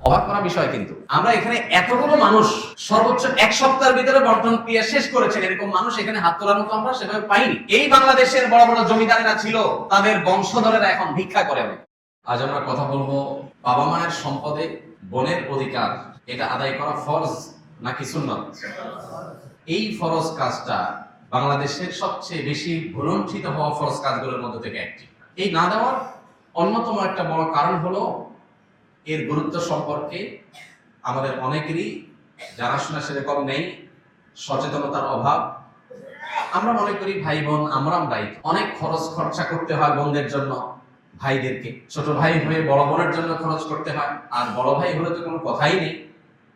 অবাক করা বিষয় কিন্তু আমরা এখানে এতগুলো মানুষ সর্বোচ্চ এক সপ্তাহের ভিতরে বন্টন ক্রিয়া শেষ করেছেন, এরকম মানুষ এখানে হাত তোলার মতো আমরা সেভাবে পাইনি। এই বাংলাদেশের বড় বড় জমিদারেরা ছিল, তাদের বংশধরেরা এখন ভিক্ষা করে অনেক। আজ আমরা কথা বলবো বাবা মায়ের সম্পদে বোনের অধিকার এটা আদায় করা ফরজ নাকি সুন্নাত। এই ফরজ কাজটা বাংলাদেশের সবচেয়ে বেশি ভুলণ্ঠিত হওয়া ফরজ কাজগুলোর মধ্যে থেকে একটি। এই না দেওয়ার অন্যতম একটা বড় কারণ হলো এর গুরুত্ব সম্পর্কে আমাদের অনেকেরই জানাশোনা সেরকম নেই, সচেতনতার অভাব। আমরা মনে করি ভাই বোন আমরা দায়ী, অনেক খরচ খরচা করতে হয় বোনদের জন্য, ভাইদেরকে ছোট ভাই হয়ে বড় বোনের জন্য খরচ করতে হয়, আর বড় ভাই হলে তো কোনো কথাই নেই,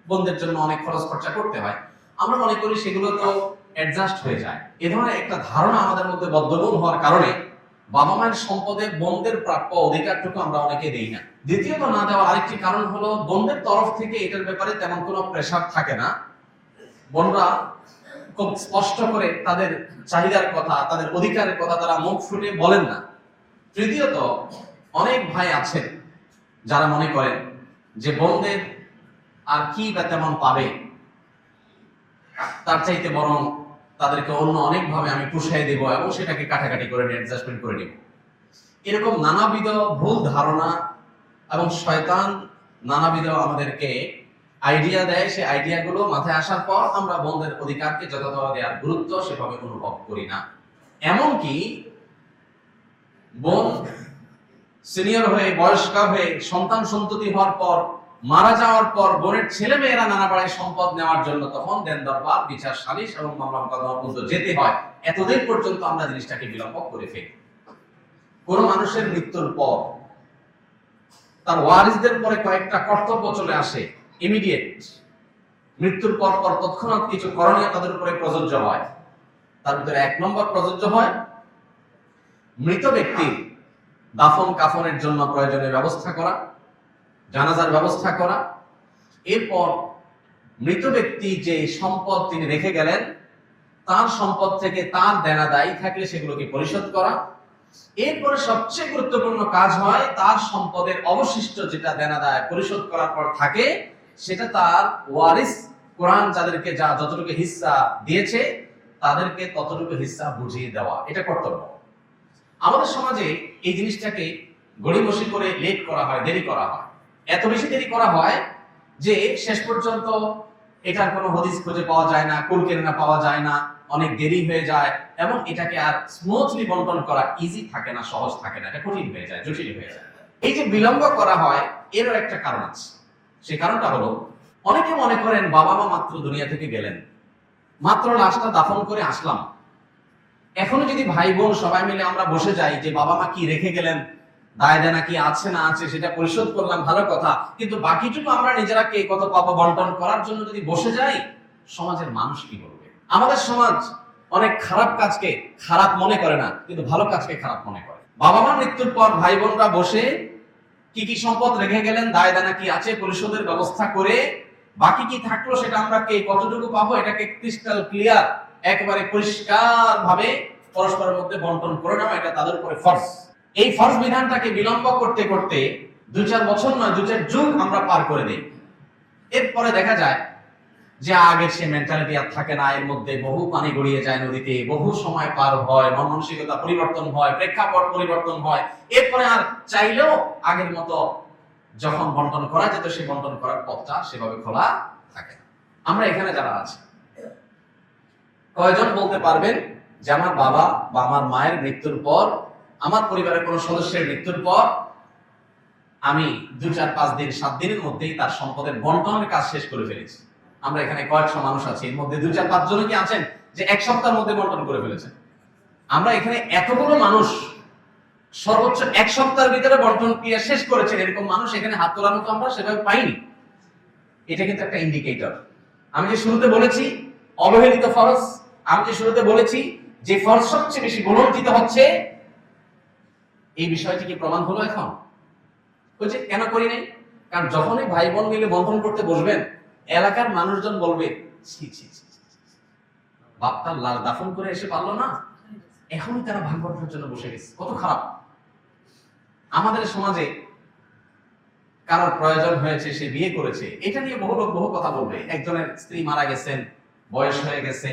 বোনদের জন্য অনেক খরচ খরচা করতে হয়। আমরা মনে করি সেগুলো তো অ্যাডজাস্ট হয়ে যায়। এ ধরনের একটা ধারণা আমাদের মধ্যে বদ্ধমূল হওয়ার কারণে বাবা মায়ের সম্পদে বোনদের প্রাপ্য অধিকারটুকু আমরা অনেকে দেই না। দ্বিতীয়ত না দেওয়ার আরেকটি কারণ হলো বোনদের তরফ থেকে এটার ব্যাপারে তেমন কোনো প্রেসার থাকে না। বোনরা খুব স্পষ্ট করে তাদের চাহিদার কথা, তাদের অধিকারের কথা তারা মুখ ফুটে বলেন না। তৃতীয়ত অনেক ভাই আছেন যারা মনে করেন যে বোনদের আর কি বা তেমন পাবে, তার চাইতে বরং তাদেরকে অন্য অনেকভাবে আমি পুষাই দেব এবং সেটাকে কাটাকাটি করে অ্যাডজাস্টমেন্ট করে নেব। এরকম নানাবিধ ভুল ধারণা এবং শয়তান নানাবিধ আমাদেরকে আইডিয়া দেয়। সেই আইডিয়াগুলো মাথায় আসার পর আমরা বোনদের অধিকারকে যথাযথ দেওয়ার গুরুত্ব সেভাবে অনুভব করি না। এমনকি বোন সিনিয়র হয়ে বয়স্কা হয়ে সন্তান সন্ততি হওয়ার পর মারা যাওয়ার পর বোনের ছেলে মেয়েরা নানা বাড়ায় সম্পদ নেওয়ার জন্য তখন দেন দরবার, বিচার সালিশ এবং মামলা মোকদ্দমা পর্যন্ত যেতে হয়। এতদিন পর্যন্ত আমরা জিনিসটাকে বিলম্ব করে ফেলি। কোন মানুষের মৃত্যুর পর তার ওয়ারিসদের পরে কয়েকটা কর্তব্য চলে আসে ইমিডিয়েট। মৃত্যুর পর পর তৎক্ষণাৎ কিছু করণীয় তাদের উপরে প্রযোজ্য হয়। তার ভিতরে 1 নম্বর প্রযোজ্য হয় মৃত ব্যক্তির দাফন কাফনের জন্য প্রয়োজনীয় ব্যবস্থা করা, জানাজার ব্যবস্থা করা। এরপর মৃত ব্যক্তি যে সম্পদ তিনি রেখে গেলেন তার সম্পদ থেকে তার দেনা দায়ী থাকলে সেগুলোকে পরিশোধ করা। এরপরে সবচেয়ে গুরুত্বপূর্ণ কাজ হয় তার সম্পদের অবশিষ্ট যেটা দেনা দায় পরিশোধ করার পর থাকে সেটা তার ওয়ারিস কোরআন যাদেরকে যা যতটুকু হিস্সা দিয়েছে তাদেরকে ততটুকু হিস্সা বুঝিয়ে দেওয়া, এটা কর্তব্য। আমাদের সমাজে এই জিনিসটাকে গড়িমসি করে লেট করা হয়, দেরি করা হয়। এত বেশি দেরি করা হয় যে শেষ পর্যন্ত এটার কোনো হদিস খুঁজে পাওয়া যায় না, কুল কেনা পাওয়া যায় না, অনেক দেরি হয়ে যায় এবং এটাকে আর স্মুথলি বন্টন করা ইজি থাকে না, সহজ থাকে না, এটা কঠিন হয়ে যায়, জটিল হয়ে যায়। এই যে বিলম্ব করা হয় এরও একটা কারণ আছে। সেই কারণটা হলো অনেকে মনে করেন বাবা মা মাত্র দুনিয়া থেকে গেলেন, মাত্র লাশটা দাফন করে আসলাম, এখনো যদি ভাই বোন সবাই মিলে আমরা বসে যাই যে বাবা মা কি রেখে গেলেন, দায় দেনা কি আছে না আছে সেটা পরিশোধ করলাম, ভালো কথা, কিন্তু বাকিটুকু আমরা নিজেরা কে কত পাবো বন্টন করার জন্য যদি বসে যাই সমাজের মানুষ কি বলবে? আমাদের সমাজ অনেক খারাপ কাজকে খারাপ মনে করে না, কিন্তু ভালো কাজকে খারাপ মনে করে। বাবা মা মৃত্যুর পর ভাই বোনরা বসে কি কি সম্পদ রেখে গেলেন, দায় দেনা কি আছে পরিশোধের ব্যবস্থা করে বাকি কি থাকলো সেটা আমরা কে কতটুকু পাবো এটাকে ক্রিস্টাল ক্লিয়ার একেবারে পরিষ্কার ভাবে পরস্পরের মধ্যে বন্টন করে নেওয়া, এটা তাদের উপরে ফরজ। এই ফরজ বিধানটাকে বিলম্ব করতে করতে 2-4 বছর নয় 2-4 যুগ আমরা পার করে দিই। এরপরে দেখা যায় যে আগের সে মেন্টালিটি আর থাকে না, এর মধ্যে বহু পানি গড়িয়ে যায় নদীতে, বহু সময় পার হয়, মন মানসিকতা পরিবর্তন হয়, প্রেক্ষাপট পরিবর্তন হয়। এরপরে আর চাইলেও আগের মতো যখন বন্টন করা যেত সে বন্টন করার পথটা সেভাবে খোলা থাকে না। আমরা এখানে যারা আছি কয়জন বলতে পারবেন যে আমার বাবা বা আমার মায়ের মৃত্যুর পর, আমার পরিবারের কোন সদস্যের মৃত্যুর পর আমি 2-4-5 দিন 7 দিনের মধ্যেই তার সম্পদের বন্টনের কাজ শেষ করে ফেলেছি? আমরা এখানে কয়েকশো মানুষ আছি, এর মধ্যে 2-4-5 জন কি আছেন যে 1 সপ্তাহের মধ্যে বন্টন করে ফেলেছেন? আমরা এখানে এতগুলো মানুষ সর্বোচ্চ 1 সপ্তাহের ভিতরে বন্টন ক্রিয়া শেষ করেছেন, এরকম মানুষ এখানে হাত তোলার মতো আমরা সেভাবে পাইনি। এটা কিন্তু একটা ইন্ডিকেটর। আমি যে শুরুতে বলেছি অবহেলিত ফরজ, আমি যে শুরুতে বলেছি যে ফরজ সবচেয়ে বেশি বলঞ্চিত হচ্ছে, এই বিষয়টি কি প্রমাণ হলো এখন? বলছে কেন করি নাই? কারণ যখনই ভাই বোন মিলে বন্টন করতে বসবেন এলাকার মানুষজন বলবে ছি ছি ছি, বাপটার লাশ দাফন করে এসে পারলো না, এখনই তারা ভাগ বন্টনের জন্য বসে গেছে, কত খারাপ। আমাদের সমাজে কারোর প্রয়োজন হয়েছে, সে বিয়ে করেছে, এটা নিয়ে বহু লোক বহু কথা বলবে। একজনের স্ত্রী মারা গেছেন, বয়স হয়ে গেছে,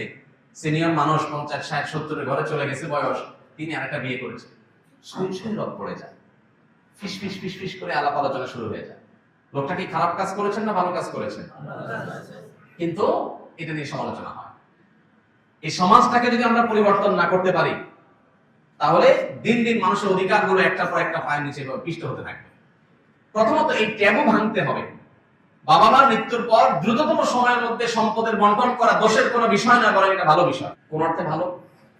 সিনিয়র মানুষ 50, 60, 70 ঘরে চলে গেছে বয়স, তিনি আরেকটা বিয়ে করেছে, সই রদ পড়ে যায়, ফিস ফিস ফিস ফিস করে আলাপ আলোচনা শুরু হয়ে যায়। লোকটা কি খারাপ কাজ করেছেন না ভালো কাজ করেছেন? কিন্তু এটা নিয়ে সমালোচনা হয়। এই সমাজটাকে যদি আমরা পরিবর্তন না করতে পারি, তাহলে দিন দিন মানুষের অধিকারগুলো একটার পর একটা পায়ের নিচে পিষ্ট হতে থাকবে। প্রথমত এই ট্যাবু ভাঙতে হবে। বাবা মার মৃত্যুর পর দ্রুততম সময়ের মধ্যে সম্পদের বন্টন করা দোষের কোনো বিষয় না, বরং এটা ভালো বিষয়, কোন অর্থে ভালো।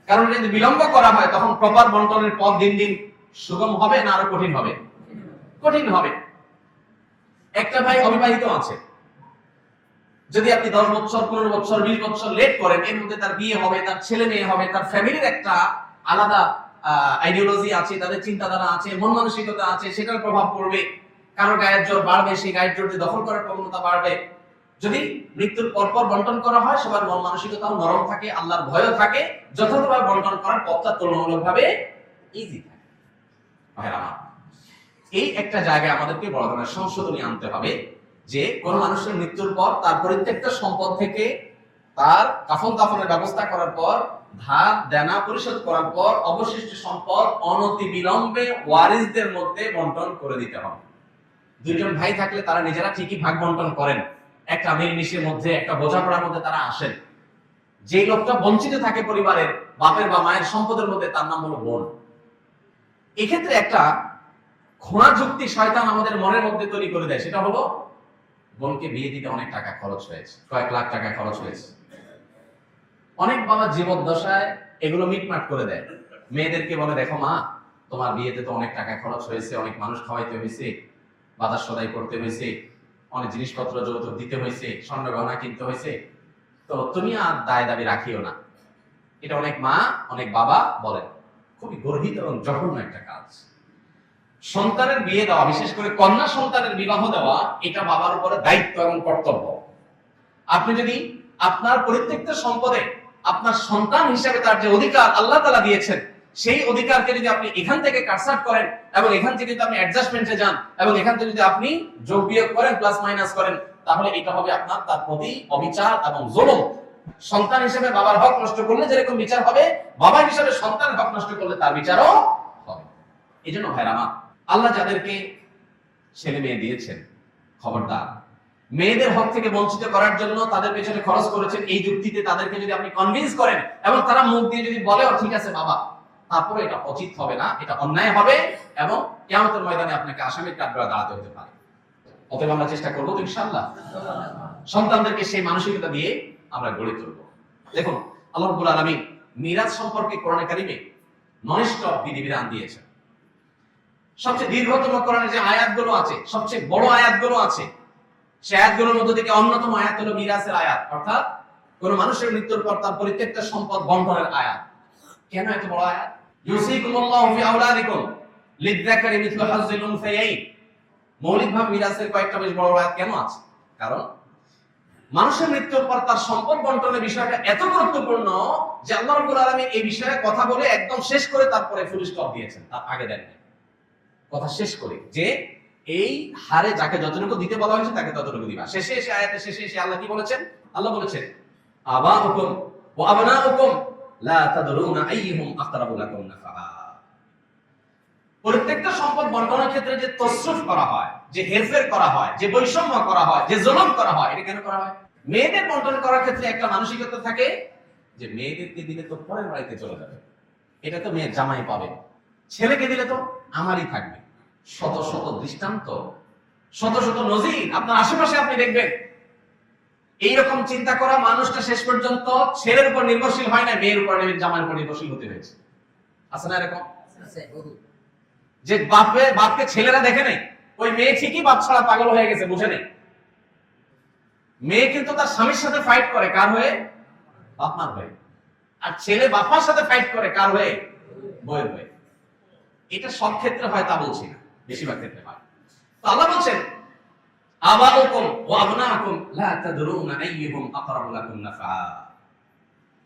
কারণ যদি বিলম্ব করা হয় তখন প্রপার বন্টনের পথ দিন দিন সুগম হবে না আরো কঠিন হবে? কঠিন হবে। একটা ভাই অবিবাহিত আছে, যদি আপনি 10 বছর, 15 বছর, 20 বছর লেট করেন, এর মধ্যে তার বিয়ে হবে, তার ছেলে মেয়ে হবে, তার ফ্যামিলির একটা আলাদা আইডিওলজি আছে, তাদের চিন্তাধারা আছে, মন মানসিকতা আছে, সেটার প্রভাব পড়বে। কারো গায়ের জোর বাড়বে, সেই গায়ের জোর দখল করার প্রবণতা বাড়বে। যদি মৃত্যুর পরপর বন্টন করা হয়, সবার মন মানসিকতাও নরম থাকে, আল্লাহর ভয়ও থাকে, যথাযথভাবে বন্টন করার পথটা তুলনামূলকভাবে ইজি থাকে। এই একটা জায়গায় আমাদেরকে বড় ধরনের সংশোধনী আনতে হবে যে কোন মানুষের মৃত্যুর পর তার প্রত্যেকটা সম্পদ থেকে তার কাফন দাফনের ব্যবস্থা করার পর, ধার দেনা পরিশোধ করার পর অবশিষ্ট সম্পদ অনতি বিলম্বে ওয়ারিসদের মধ্যে বন্টন করে দিতে হবে। দুইজন ভাই থাকলে তারা নিজেরা ঠিকই ভাগ বন্টন করেন, একটা মিলমিশের মধ্যে, একটা বোঝাপড়ার মধ্যে তারা আসেন। যে লোকটা বঞ্চিত থাকে পরিবারের বাপের বা মায়ের সম্পদের মধ্যে, তার নাম হলো বোন। এক্ষেত্রে একটা খোঁড়া যুক্তি শয়তান আমাদের মনের মধ্যে তৈরি করে দেয়, সেটা হলো বোনকে বিয়ে দিতে অনেক টাকা খরচ হয়েছে, কয়েক লাখ টাকা খরচ হয়েছে। অনেক বাবা জীবদ্দশায় এগুলো মিটমাট করে দেয়, মেয়েদেরকে বলে দেখো মা, তোমার বিয়েতে তো অনেক টাকা খরচ হয়েছে, অনেক মানুষ খাওয়াইতে হয়েছে, বাজার সদাই করতে হয়েছে, অনেক জিনিসপত্র যৌতুক দিতে হয়েছে, স্বর্ণ গহনা কিনতে হয়েছে, তো তুমি আর দায় দাবি রাখিও না। এটা অনেক মা, অনেক বাবা বলেন। খুবই গর্হিত এবং জঘন্য একটা কাজ। সন্তানের বিয়ে দেওয়া, বিশেষ করে কন্যা সন্তানের বিবাহ দেওয়া, এটা বাবার উপরে দায়িত্ব এবং কর্তব্য। আপনি যদি আপনার পরিত্যক্ত সম্পদে আপনার সন্তান হিসেবে তার যে অধিকার আল্লাহ তাআলা দিয়েছেন, সেই অধিকারকে যদি আপনি এখান থেকে কাটছাঁট করেন এবং এখান থেকে যদি আপনি অ্যাডজাস্টমেন্টে যান এবং এখান থেকে যদি আপনি যোগ বিয়োগ করেন, প্লাস মাইনাস করেন, তাহলে এটা হবে আপনার তার প্রতি অবিচার এবং জুলুম। সন্তান হিসেবে বাবার হক নষ্ট করলে যেরকম বিচার হবে, বাবা হিসেবে সন্তানের হক নষ্ট করলে তার বিচারও হবে। এজন্য ভাইরা আমার, আল্লাহ যাদেরকে ছেলে মেয়ে দিয়েছেন, খবরদার, মেয়েদের হক থেকে বঞ্চিত করার জন্য তাদের পেছনে খরচ করেছেন এই যুক্তিতে তাদেরকে যদি আপনি কনভিন্স করেন এবং তারা মুখ দিয়ে যদি বলে ঠিক আছে বাবা, তারপরে এটা উচিত হবে না, এটা অন্যায় হবে এবং কিয়ামতের ময়দানে আপনাকে আসামির কাঠগড়ায় দাঁড়াতে হতে পারে। অতএব আমরা চেষ্টা করবো ইনশাআল্লাহ সন্তানদেরকে সেই মানসিকতা দিয়ে আমরা গড়ে তুলব। দেখুন, আল্লাহ রাব্বুল আলামিন মিরাজ সম্পর্কে কোরআনে কারিমে নন-স্টপ বিধিবিধান দিয়েছেন। সবচেয়ে দীর্ঘতম কোরআনে যে আয়াতগুলো আছে, সবচেয়ে বড় আয়াতগুলো আছে, সেই আয়াতগুলোর মধ্যে থেকে অন্যতম আয়াত হলো মিরাসের আয়াত, অর্থাৎ কোন মানুষের মৃত্যুর পর তার প্রত্যেকটা সম্পদ বন্টনের আয়াত। কেন এত বড় আয়াত? ইউসিকুমুল্লাহু ফি আওলাদিকুম লিযযাকারি মিথলু হাজ্জিল উনসায়াইন। মৌলিকভাবে মিরাসের কয়েকটা বেশ বড় আয়াত কেন আছে? কারণ মানুষের মৃত্যুর পর তার সম্পদ বন্টনের বিষয়টা এত গুরুত্বপূর্ণ যে আল্লাহ রাব্বুল আলামিন এই বিষয়ে কথা বলে একদম শেষ করে তারপরে ফুল স্টপ দিয়েছেন, তার আগে দেন কথা শেষ করে যে এই হারে যাকে যতটুকু দিতে বলা হয়েছে তাকে ততটুকু দিবা। শেষে এসে আয়াতের শেষে এসে আল্লাহ কি বলেছেন? আল্লাহ বলেছেন আবাউকুম ওয়া আবনাউকুম লা তাদরুনা আইয়ুহুম আকরাবু লাকুম নাফআ। প্রত্যেকটা সম্পদ বন্টনের ক্ষেত্রে যে তসরুফ করা হয়, যে হেরফের করা হয়, যে বৈষম্য করা হয়, যে জুলুম করা হয়, এটা কেন করা হয়? মেয়েদের বন্টন করার ক্ষেত্রে একটা মানসিকতা থাকে যে মেয়েদেরকে দিলে তো পরের বাড়িতে চলে যাবে, এটা তো মেয়ের জামাই পাবে, ছেলেকে দিলে তো আমারই থাকবে। শত শত দৃষ্টান্ত, শত শত নজির আপনার আশেপাশে আপনি দেখবেন। এইরকম চিন্তা করা মানুষটা শেষ পর্যন্ত ছেলের উপর নির্ভরশীল হয় না, মেয়ের উপর, জামাইয়ের উপর নির্ভরশীল হতে হয়েছে। আছে না এরকম? যে বাপকে ছেলেরা দেখে নেই, ওই মেয়ে ঠিকই বাপ ছাড়া পাগল হয়ে গেছে, বুঝে নেই। মেয়ে কিন্তু তার স্বামীর সাথে ফাইট করে কার হয়ে? বাপ মার হয়ে। আর ছেলে বাপার সাথে ফাইট করে কার হয়ে? বউয়ের হয়ে। এটা সব ক্ষেত্রে হয় তা বলছি না, বেশিরভাগ ক্ষেত্রে হয়। তো আল্লাহ বলছেন আবাউকুম ওয়া আবনাউকুম লা তাদরুনা আইয়ুহুম আকরাবু লাকুম নাফআ।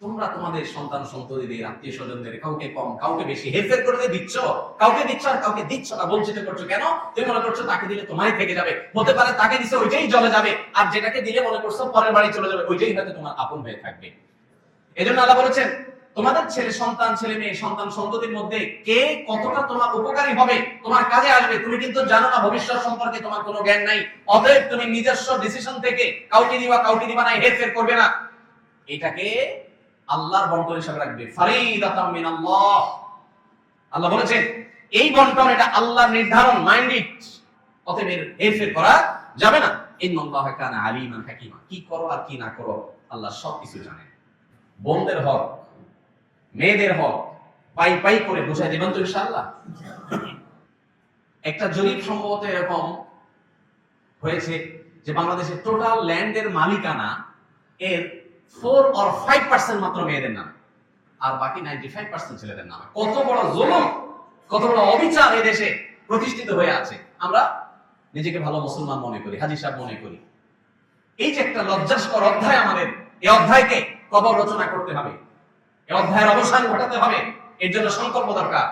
তোমরা তোমাদের সন্তান সন্ততিদের আত্মীয় স্বজনদের কাউকে কম কাউকে বেশি হেরফের করে দিচ্ছ, কাউকে দিচ্ছ আর কাউকে দিচ্ছ না, বঞ্চিত করছো কেন? তুমি মনে করছো তাকে দিলে তোমারই থেকে যাবে, হতে পারে তাকে দিছে ওইটাই জ্বলে যাবে, আর যেটাকে দিলে মনে করছো পরের বাড়ি চলে যাবে, ওইটাই হয়তো তোমার আপন হয়ে থাকবে। এজন্য আল্লাহ বলেছেন তোমাদের ছেলে সন্তান ছেলে মেয়ে সন্তান সন্ততির মধ্যে কে কতটা তোমার উপকারী হবে, তোমার কাজে আসবে, তুমি কিন্তু জানো না, ভবিষ্যৎ সম্পর্কে তোমার কোনো জ্ঞান নাই। অতএব তুমি নিজস্ব ডিসিশন থেকে কাউকে দিবা না, হেরফের করবে না, এটাকে আল্লাহর বন্টন হিসেবে রাখবে। ফারিদাতাম মিনাল্লাহ, আল্লাহ বলেছেন এই বন্টন এটা আল্লাহর নির্ধারণ, মাইন্ডেড, অতএব হেরফের করা যাবে না। ইন্নাল্লাহা কানা আলিমান হাকিমা, কি করো আর কি না করো আল্লাহ সবকিছু জানেন। বোনদের হক মেয়েদের হক পাই পাই করে বুঝাই দেবেন তো ইনশাআল্লাহ। একটা জরিপ সম্ভবত এরকম হয়েছে যে বাংলাদেশের টোটাল ল্যান্ডের মালিকানা এর 4 or 5% মাত্র মেয়েদের নামে, আর বাকি 95% ছেলেদের নামে। কত বড় জুলুম, কত বড় অবিচার এই দেশে প্রতিষ্ঠিত হয়ে আছে। আমরা নিজেকে ভালো মুসলমান মনে করি, হাজী সাহেব মনে করি। এই যে একটা লজ্জাস্কর অধ্যায় আমাদের, এই অধ্যায়কে কবর রচনা করতে হবে, এই অধ্যায়ের অবসান ঘটাতে হবে। এর জন্য সংকল্প দরকার,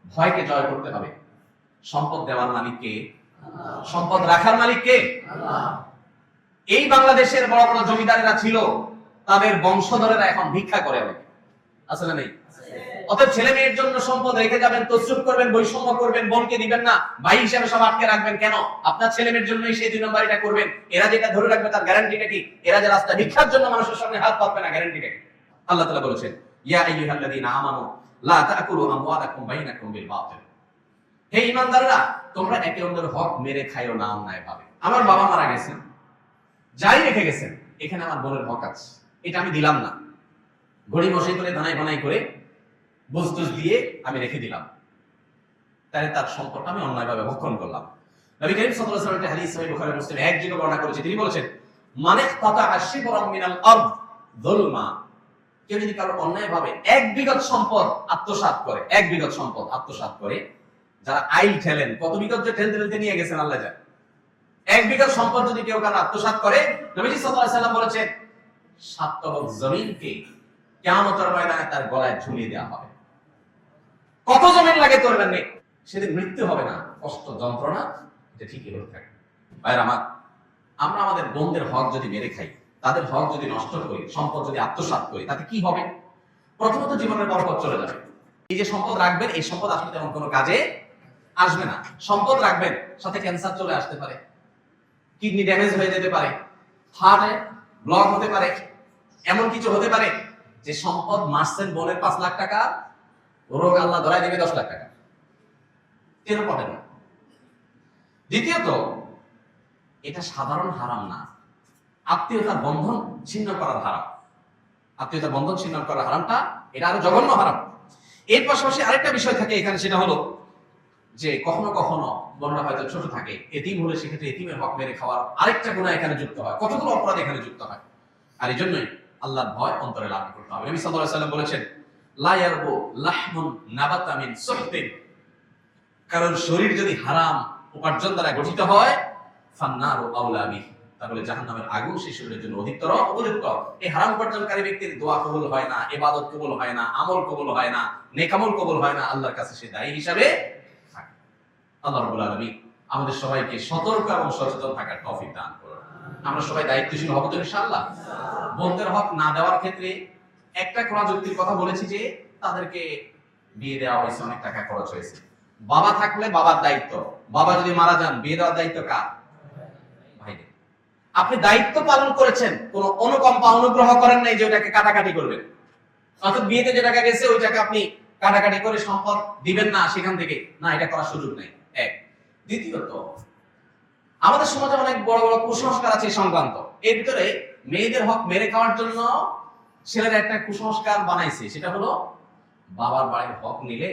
ভয়কে জয় করতে হবে। সম্পদ দেওয়ার মালিক কে? সম্পদ রাখার মালিক কে? এই বাংলাদেশের বড় বড় জমিদারেরা ছিল, তাদের বংশধরেরা এখন ভিক্ষা করে অনেকে, আসলে নেই? অতএব ছেলে মেয়ের জন্য সম্পদ রেখে যাবেন, তসরুফ করবেন, বৈষম্য করবেন, বোনকে দিবেন না, ভাই হিসেবে সব আটকে রাখবেন কেন? আপনার ছেলে মেয়ের জন্যই সেই 2 নম্বর এটা করবেন। এরা যেটা ধরে রাখবে তার গ্যারান্টিটা কি? এরা যে রাস্তা ভিক্ষার জন্য মানুষের সামনে হাত পাতবে না, গ্যারান্টিটা কি? আল্লাহ তাআলা বলেছেন ইয়া আইয়ুহাল্লাযীনা আমানু লা তাকুলু আমওয়ালাকুম বাইনাকুম বিল বাতিল। হে ঈমানদাররা, তোমরা একে অন্যের হক মেরে খাইও না অন্যায়ভাবে। আমার বাবা মারা গেছেন, যাই রেখে গেছেন, এখানে আমার বোনের হক আছে, এটা আমি দিলাম না, গড়ি বসে করে দানাই বানাই করে বুঝতুস দিয়ে আমি রেখে দিলাম, তাহলে তার সম্পদটা আমি অন্যায়ভাবে ভক্ষণ করলাম। নবী করিম সাল্লাল্লাহু আলাইহি ওয়াসাল্লাম হাদিস সহিহ বুখারী মুসলিম এক জায়গায় বর্ণনা করেছে, তিনি বলেছেন মানে কাতাআ শিবরাম মিনাল আরদ যুলমা, কেউ যদি কারো অন্যায়ভাবে 1 বিঘত সম্পদ আত্মসাৎ করে, 1 বিঘত সম্পদ আত্মসাৎ করে, যারা আইল ঠেলেন, কত বিঘত যে ঠেলতে নিয়ে গেছেন আল্লাহ জানে, 1 বিঘত সম্পদ যদি কেউ কারো আত্মসাৎ করে, নবীজি সাল্লাল্লাহু আলাইহি ওয়াসাল্লাম বলেছেন 7 তবক জমিনকে কিয়ামতের ময়দানে তার গলায় ঝুলিয়ে দেওয়া হবে। কত জমিন লাগে করবেন নেই, সেদিন মৃত্যু হবে না, কষ্ট যন্ত্রণা এটা ঠিকই হতে থাকে। ভাইরা আমার, আমরা আমাদের বোনদের হক যদি মেরে খাই, তাদের হক যদি নষ্ট করি, সম্পদ যদি আত্মসাৎ করি, তাতে কি হবে? প্রথমত জীবনের বরকত চলে যাবে। এই যে সম্পদ রাখবেন, এই সম্পদ আসলে তেমন কোনো কাজে আসবে না। সম্পদ রাখবেন, সাথে ক্যান্সার চলে আসতে পারে, কিডনি ড্যামেজ হয়ে যেতে পারে, হার্টে ব্লক হতে পারে, এমন কিছু হতে পারে যে সম্পদ মারছেন বোনের 5 লাখ টাকা, রোগ আল্লাহ ধরাই দেবে 10 লাখ টাকা, কেন পড়ে না? দ্বিতীয়ত, এটা সাধারণ হারাম না, আত্মীয়তার বন্ধন ছিন্ন করার হারাম। আত্মীয়তার বন্ধন ছিন্ন করার হারামটা এটা আরো জঘন্য হারাম। এর পাশাপাশি আরেকটা বিষয় থাকে এখানে, সেটা হলো যে কখনো কখনো বোনরা হয়তো ছোট থাকে, এতিম হলে সেক্ষেত্রে এতিমের হক মেরে খাওয়ার আরেকটা গুনাহ এখানে যুক্ত হয়, কতগুলো অপরাধ এখানে যুক্ত হয়। আর এই জন্যই আল্লাহর ভয় অন্তরে লালন করতে হবে। নবী সাল্লাল্লাহু আলাইহি ওয়াসাল্লাম বলেছেন লা ইয়ারবু লাহমুন নাবাতা মিন সুহতিন, কারণ শরীর যদি হারাম উপার্জন দ্বারা গঠিত হয়, ফান্নারু আউলা বিহি, তাহলে জাহান্নামের আগুন সেই শরীরের জন্য অধিকতর উপযুক্ত। এই হারাম উপার্জনকারী ব্যক্তির দোয়া কবুল হয় না, ইবাদত কবুল হয় না, আমল কবুল হয় না, নেক আমল কবুল হয় না, আল্লাহর কাছে সে দায়ী হিসাবে থাকে। আল্লাহ রাব্বুল আলামিন আমাদের সবাইকে সতর্ক এবং সচেতন থাকার তৌফিক দান করুন। আমরা সবাই দায়িত্বশীল হব তো ইনশাআল্লাহ। বোনদের হক না দেওয়ার ক্ষেত্রে একটা কোরআন যুক্তির কথা বলেছি যে তাদেরকে বিয়ে দেওয়া হয়েছে, অনেক টাকা খরচ হয়েছে, বাবা থাকলে বাবার দায়িত্ব, বাবা যদি মারা যান বিয়ে দেওয়ার দায়িত্ব কার? ভাইদের। আপনি দায়িত্ব পালন করেছেন, কোন অনুকম্পা অনুগ্রহ করেন নাই যে ওটাকে কাটাকাটি করবেন, অর্থাৎ বিয়েতে যে টাকা গেছে ওই টাকা আপনি কাটাকাটি করে সম্পদ দিবেন না সেখান থেকে, না, এটা করার সুযোগ নেই। এক। দ্বিতীয়ত, আমাদের সমাজে অনেক বড় বড় কুসংস্কার আছে সংক্রান্ত। এর ভিতরে মেয়েদের হক মেরে খাওয়ার জন্য ছেলেরা একটা কুসংস্কার বানাইছে, সেটা হলো বাবার বাড়ির হক নিলে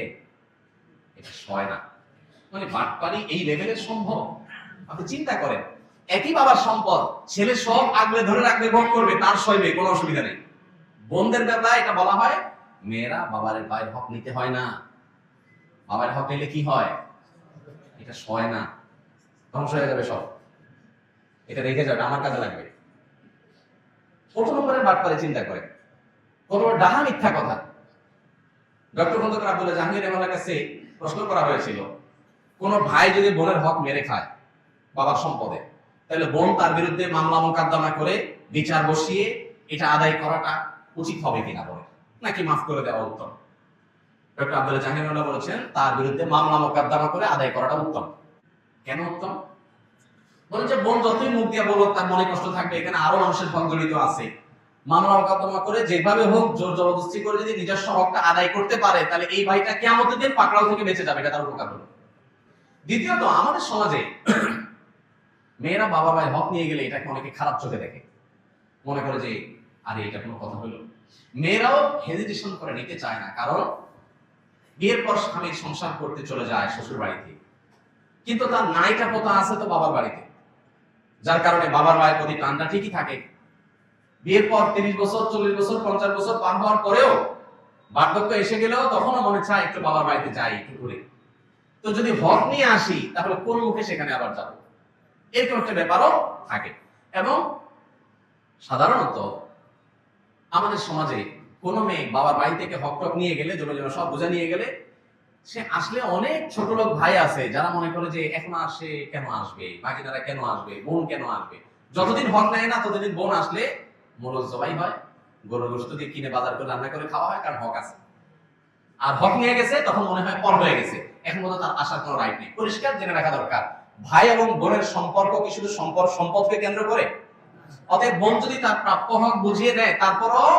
এটা সয় না। মানে বাটপারি এই লেভেলের সম্ভব? আপনি চিন্তা করেন, একই বাবার সম্পদ, ছেলে সব আগলে ধরে রাখবে, ভোগ করবে, তার সইবে, কোনো অসুবিধা নেই। বোনদের ব্যাপারে এটা বলা হয় মেয়েরা বাবার ভাইয়ের হক নিতে হয় না, বাবার হক নিলে কি হয়? এটা সয় না, ধ্বংস হয়ে যাবে সব, এটা রেখে যাবে, আমার কাজে লাগবে। কত নম্বরের বাটপারি চিন্তা করে। কত বড় ডাহা মিথ্যা কথা। ডক্টর খন্দকার আব্দুল্লাহ জাহাঙ্গীর রহমানের কাছে প্রশ্ন করা হয়েছিল, কোন ভাই যদি বোনের হক মেরে খায় বাবার সম্পদে, তাহলে বোন তার বিরুদ্ধে মামলা মোকদ্দমা করে বিচার বসিয়ে এটা আদায় করাটা উচিত হবে কিনা বলে, নাকি মাফ করে দেওয়া উত্তম? ডক্টর আব্দুল্লাহ জাহাঙ্গীর রহমান বলেছেন তার বিরুদ্ধে মামলা মোকদ্দমা করে আদায় করাটা উত্তম। কেন উত্তম? বলেন যে বোন যতই মুখ দিয়ে বলুক তার মনে কষ্ট থাকবে, এখানে আরো মানুষের হক জড়িত আছে। মামলা মোকদ্দমা করে যেভাবে হোক জোর জবরদস্তি করে যদি নিজস্ব হকটা আদায় করতে পারে, তাহলে এই ভাইটা কিয়ামতের দিন পাকড়াও থেকে বেঁচে যাবে, এটা তার উপকার হবে। দ্বিতীয়ত, আমাদের সমাজে মেয়েরা বাবা ভাই হক নিয়ে গেলে এটাকে অনেকে খারাপ চোখে দেখে, মনে করে যে আরে এটা কোনো কথা হইল। মেয়েরাও হেজিটেশন করে নিতে চায় না, কারণ বিয়ের পর স্বামী সংসার করতে চলে যায় শ্বশুর বাড়িতে, কিন্তু তার নায়িকা পোতা আছে তো বাবার বাড়িতে, যার কারণে বাবার ভাইয়ের প্রতি টানটা ঠিকই থাকে। বিয়ের পর 30 বছর 40 বছর 50 বছর পার হওয়ার পরেও বার্ধক্য এসে গেলেও তখনও মনে চায় একটু বাবার বাড়িতে যাই একটু ঘুরে। তো যদি হক নিয়ে আসি তাহলে কোন মুখে সেখানে আবার যাব, এরকম একটা ব্যাপারও থাকে। এবং সাধারণত আমাদের সমাজে কোনো মেয়ে বাবার বাড়ি থেকে হক টক নিয়ে গেলে, জমে জমে সব বোঝা নিয়ে গেলে, সে আসলে অনেক ছোট লোক ভাই আছে যারা মনে করে যে এখন আসে কেন আসবে, বাকিদারা কেন আসবে, বোন কেন আসবে। যতদিন হক নেয় না ততদিন বোন আসলে মোরগ জবাই হয়, গরুর গোশত দিয়ে কিনে বাজার করে রান্না করে খাওয়া হয়, কারণ হক আছে। আর হক নিয়ে গেছে তখন মনে হয় পর হয়ে গেছে, এখন মতো তার আসার কোনো রাইট নেই। পরিষ্কার জেনে রাখা দরকার, ভাই এবং বোনের সম্পর্ক কি শুধু সম্পদকে কেন্দ্র করে? অতএব বোন যদি তার প্রাপ্য হক বুঝিয়ে দেয়, তারপরও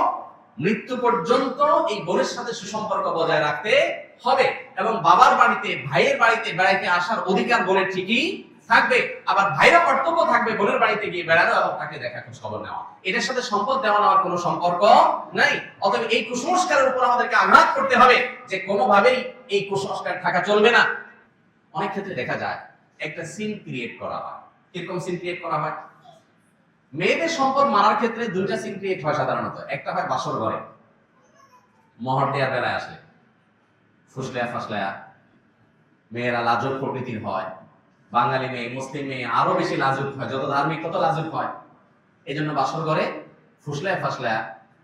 মৃত্যু পর্যন্ত এই বোনের সাথে সুসম্পর্ক বজায় রাখতে হবে। এবং বাবার বাড়িতে ভাইয়ের বাড়িতে বেড়াইতে আসার অধিকার বোনের ঠিকই থাকবে, আবার ভাইরা কর্তব্য থাকবে বোনের বাড়িতে গিয়ে বেড়ানো এবং তাকে দেখা খোঁজ খবর নেওয়া। এটার সাথে সম্পদ দেওয়া নেওয়ার কোনো সম্পর্ক নাই। অতএব এই কুসংস্কারের উপর আমাদেরকে আঘাত করতে হবে যে কোনোভাবেই এই কুসংস্কার থাকা চলবে না। অনেক ক্ষেত্রে দেখা যায় একটা সিন ক্রিয়েট করা হয়। কিরকম সিন ক্রিয়েট করা হয়? মেয়েদের সম্পদ মারার ক্ষেত্রে দুইটা সিন ক্রিয়েট হয় সাধারণত। একটা হয় বাসর ঘরে, মহর দেওয়ার বেলায় আসলে ফুসলায়া ফাসলায়া মেয়েরা লাজুক প্রকৃতির হয়। বাঙালি মেয়ে, মুসলিম মেয়ে আরো বেশি লাজুক হয়, যত ধার্মিক তত লাজুক হয়। এই জন্য বাসর ঘরে ফুসলায়া ফাসলায়া,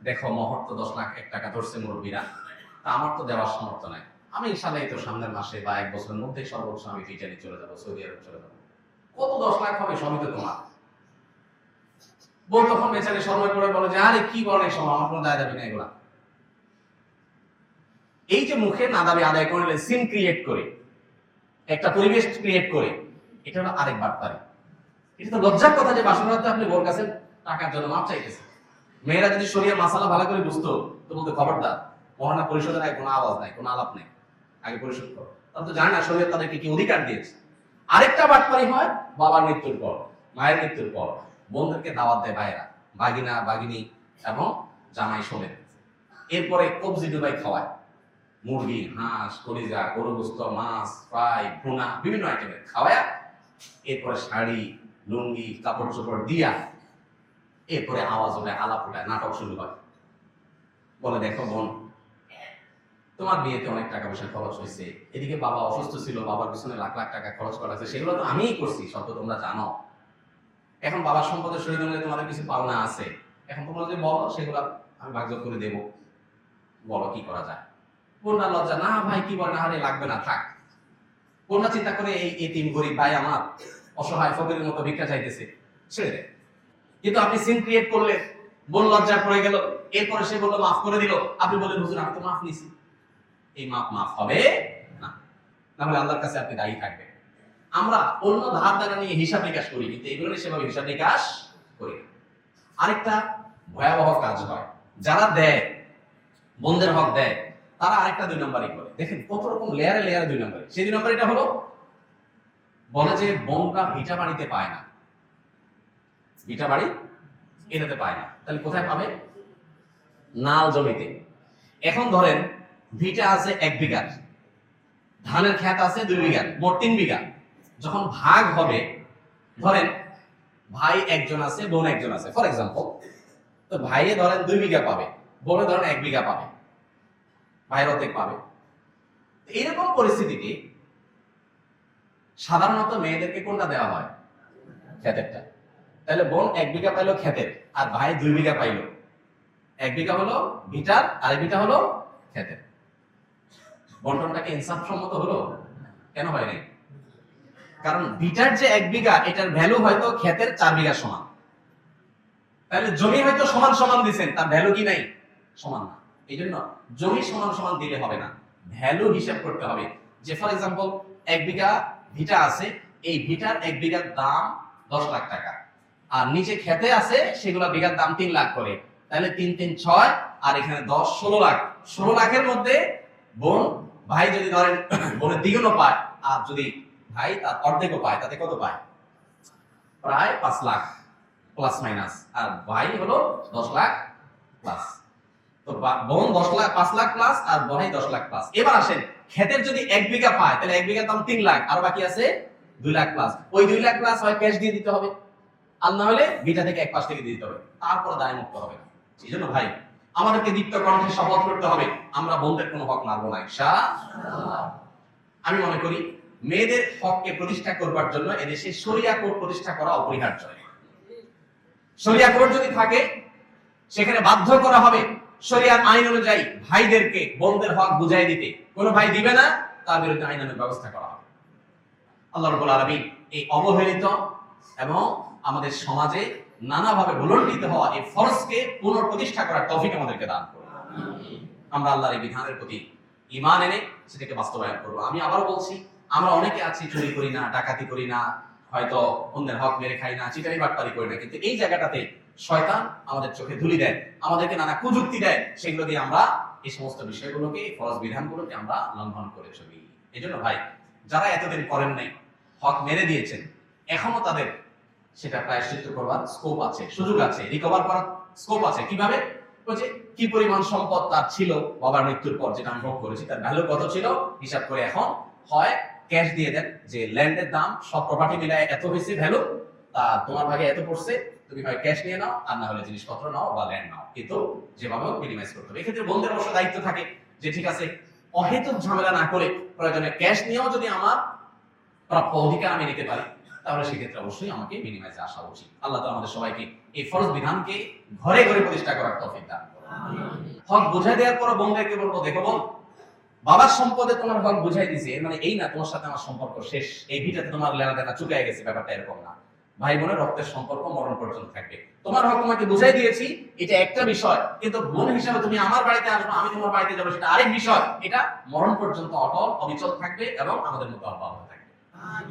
দেখো মহর তো 10 লাখ 1 টাকা ধরছে মুরব্বীরা, তা আমার তো দেওয়ার সামর্থ্য নাই, আমি ইনশাআল্লাহ তো সামনের মাসে বা 1 বছরের মধ্যে সর্বোচ্চ আমি ইটালি চলে যাবো, সৌদি আরব চলে যাবো, কত 10 লাখ হবে, সবই তো তোমার। বউ তখন বেচারি সময় করে বলে যে আরে কি বলে সব, আমার কোনো দায় দাবি না এগুলা। এই যে মুখে না দাবি আদায় করলে সিন ক্রিয়েট করে, একটা পরিবেশ ক্রিয়েট করে, এটা হলো আরেক বার্তারি। এটা তো লজ্জার কথা যে বাসর রাতে আপনি বোর কাছে টাকার জন্য মাপ চাইতেছেন। মেয়েরা যদি শরীয়তের মাসালা ভালো করে বুঝতো তো বলতে খবরদার, মহানা পরিষদের আগে কোনো আওয়াজ নাই, কোনো আলাপ নেই, আগে পরিশোধ করো। তারা তো জানে না শরীয়ত তাদেরকে কি অধিকার দিয়েছে। আরেকটা বাটপারি হয় বাবার মৃত্যুর পর, মায়ের মৃত্যুর পর বোনদেরকে দাওয়াত দেয় ভাইয়েরা, বাগিনা বাগিনী এবং জামাই সমেত। এরপরে কবজি ডুবাই খাওয়ায়, মুরগি, হাঁস, কলিজা, গরু গোস্ত, মাছ ফ্রাই, ভুনা, বিভিন্ন আইটেমের খাওয়ায়। এরপরে শাড়ি লুঙ্গি কাপড় চোপড় দিয়া এরপরে আওয়াজ ওঠে, আলাপ ওঠে, নাটক শুরু হয়। বলে দেখো বোন, তোমার বিয়েতে অনেক টাকা পয়সা খরচ হয়েছে, এদিকে বাবা অসুস্থ ছিল, বাবার পিছনে লাখ লাখ টাকা খরচ করা হয়েছে, সেগুলো তো আমিই করছি, সব তো তোমরা জানো। এখন বাবার সম্পদের শহীদ হলে তোমাদের কিছু পাওনা আছে, এখন তোমরা যদি বলো সেগুলো আমি ভাগযোগ করে দেবো, বলো কি করা যায়। বন্যা লজ্জা, না ভাই কি বলে, না হারে লাগবে না থাক। বন্যা চিন্তা করে এই এতিম গরিব ভাই আমার অসহায় ফকিরের মতো ভিক্ষা চাইতেছে, ছেড়ে দেয়। কিন্তু আপনি সিন ক্রিয়েট করলেন, বোন লজ্জা পড়ে গেল, এরপরে সে বললো মাফ করে দিল, আপনি বললেন হুজুর আমি তো মাফ নিছি। এই মাফ হবে না, তাহলে আল্লাহর কাছে আপনি দায়ী থাকবেন। আমরা অন্য ধার দেনা নিয়ে হিসাব নিকাশ করি, কিন্তু এগুলো নিয়ে সেভাবে হিসাব নিকাশ করি না। আরেকটা ভয়াবহ কাজ হয়, যারা দেয় বোনদের হক দেয়, তারা আরেকটা 2 নম্বরই করে। দেখেন কত রকম লেয়ারে লেয়ারে 2 নম্বরই। সেই 2 নম্বর এটা হলো, বলে যে বোনরা ভিটা বাড়িতে পায় না, ভিটা বাড়ি এটাতে পায় না, তাহলে কোথায় পাবে? নাল জমিতে। এখন ধরেন ভিটা আছে 1 বিঘা, ধানের ক্ষেত আছে 2 বিঘা, মোট 3 বিঘা। যখন ভাগ হবে, ধরেন ভাই একজন আছে, বোন একজন আছে, ফর এক্সাম্পল, তো ভাইয়ে ধরেন 2 বিঘা পাবে, বোনে ধরেন 1 বিঘা পাবে, ভাইয়ের অর্ধেক পাবে। এইরকম পরিস্থিতিতে সাধারণত মেয়েদেরকে কোনটা দেওয়া হয়? ক্ষেতেরটা। তাহলে বোন 1 বিঘা পাইলো ক্ষেতের, আর ভাই 2 বিঘা পাইলো 1 বিঘা হলো ভিটার, আর 1 বিঘা হলো ক্ষেতের। বন্টনটাকে ইনসাফসম্মত হলো? কেন হয়নি? কারণ ভিটার যে 1 বিঘা, এটার ভ্যালু হয়তো ক্ষেতের 4 বিঘা সমান। তাহলে জমি হয়তো সমান সমান দিবেন, তার ভ্যালু কি নাই? সমান না। এইজন্য জমি সমান সমান দিলে হবে না, ভ্যালু হিসাব করতে হবে। যে ফর এক্সাম্পল 1 বিঘা ভিটা আছে, এই ভিটার 1 বিঘার দাম 10 লাখ টাকা, আর নিচে খেতে আছে সেগুলো বিঘার দাম 3 লাখ করে। তাহলে 3 3 6, আর এখানে 10 16 লাখ। 16 লাখের মধ্যে ভাই যদি ধরেন বোনের দ্বিগুণও পায়, আর যদি ভাই তার অর্ধেকও পায়, তাতে কত পায়? প্রায় 5 লাখ প্লাস মাইনাস, আর ভাই হলো 10 লাখ প্লাস। তো বোন 10 লাখ 5 লাখ প্লাস, আর ভাই 10 লাখ প্লাস। এবার আসেন, ক্ষেতের যদি 1 বিঘা পায়, তাহলে 1 বিঘার দাম 3 লাখ, আর বাকি আছে 2 লাখ প্লাস। ওই 2 লাখ প্লাস হয় ক্যাশ দিয়ে দিতে হবে, আর না হলে ভিটা থেকে এক পাশ থেকে দিয়ে দিতে হবে, তারপর দায় মুক্ত হবে। এই জন্য ভাই আমাদেরকে দীপ্ত কণ্ঠে শপথ করতে হবে, আমরা বোনদের কোনো হক মারবো না ইনশাআল্লাহ। আমি মনে করি মেয়েদের হককে প্রতিষ্ঠা করবার জন্য এদেশে শরিয়া কোড প্রতিষ্ঠা করা অপরিহার্য। শরিয়া কোড যদি থাকে, সেখানে বাধ্য করা হবে শরিয়ার আইন অনুযায়ী ভাইদেরকে বোনদের হক বুঝাই দিতে। কোন ভাই দিবে না, তার বিরুদ্ধে আইনানুগ ব্যবস্থা করা হবে। আল্লাহ রাব্বুল আলামিন এই অবহেলিত এবং আমাদের সমাজে নানাভাবে ভুলণ্ঠিত হওয়া এই ফরজকে পুনঃপ্রতিষ্ঠা করার তৌফিক আমাদেরকে দান করুন। আমরা আল্লাহর এই বিধানের প্রতি ঈমান এনে সেটাকে বাস্তবায়ন করব। আমি আবারও বলছি, আমরা অনেকে আছি চুরি করি না, ডাকাতি করি না, হয়তো অন্যের হক মেরে খাই না, চিটারি বাটপারি করি না, কিন্তু এই জায়গাটাতে শয়তান আমাদের চোখে ধুলি দেয়, আমাদেরকে নানা কুযুক্তি দেয়, সেগুলো দিয়ে আমরা এই সমস্ত বিষয়গুলোকে, এই ফরজ বিধানগুলোকে আমরা লঙ্ঘন করে চলি। এই জন্য ভাই, যারা এতদিন করেন নাই, হক মেরে দিয়েছেন, এখনো তাদের সেটা প্রায়শ্চিত্ত করবার স্কোপ আছে, সুযোগ আছে, রিকভার করার স্কোপ আছে। কিভাবে? বলছে কি পরিমাণ সম্পদ তার ছিল বাবার মৃত্যুর পর, যেটা আমি ভোগ করেছি, তার ভ্যালু কত ছিল হিসাব করে এখন হয় ক্যাশ দিয়ে দেন, যে ল্যান্ডের দাম সব প্রপার্টি মিলায় এত হয়েছে ভ্যালু, তা তোমার ভাগে এত পড়ছে, তুমি হয় ক্যাশ নিয়ে নাও, আর না হলে জিনিসপত্র নাও বা ল্যান্ড নাও, কিন্তু যেভাবে মিনিমাইজ করতে হবে। এক্ষেত্রে বন্ধুদের অবশ্য দায়িত্ব থাকে যে ঠিক আছে, অহেতুক ঝামেলা না করে প্রয়োজনে ক্যাশ নিয়েও যদি আমার প্রাপ্য অধিকার আমি নিতে পারি, তাহলে সেক্ষেত্রে অবশ্যই আমাকে মিনিমাইজে আসা উচিত। আল্লাহ তাআলা আমাদের সবাইকে এই ফরজ বিধানকে ঘরে ঘরে প্রতিষ্ঠা করার তৌফিক দান করুন। হক বুঝাই দেওয়ার পর বোনদেরকে বলবো, দেখো বোন, বাবার সম্পদে তোমার হক বুঝাই দিয়েছি, এর মানে এই না তোমার সাথে আমার সম্পর্ক শেষ, এই ভিটাতে তোমার লেনা দেনা চুকায় গেছে, ব্যাপারটা এরকম না। ভাই বোনের রক্তের সম্পর্ক মরণ পর্যন্ত থাকবে। তোমার হক তোমাকে বুঝাই দিয়েছি, এটা একটা বিষয়, কিন্তু বোন হিসাবে তুমি আমার বাড়িতে আসবে, আমি তোমার বাড়িতে যাবো, সেটা আরেক বিষয়। এটা মরণ পর্যন্ত অটল অবিচল থাকবে এবং আমাদের মধ্যে অব্যাহত থাকবে।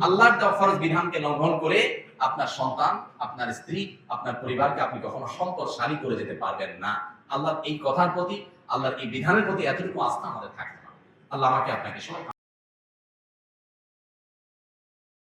আল্লাহর দেওয়া ফরজ বিধানকে লঙ্ঘন করে আপনার সন্তান, আপনার স্ত্রী, আপনার পরিবারকে আপনি কখনো সম্পদশালী করে যেতে পারবেন না। আল্লাহর এই কথার প্রতি, আল্লাহর এই বিধানের প্রতি এতটুকু আস্থা আমাদের থাকবে না। আল্লাহ আমাকে আপনাকে সবাই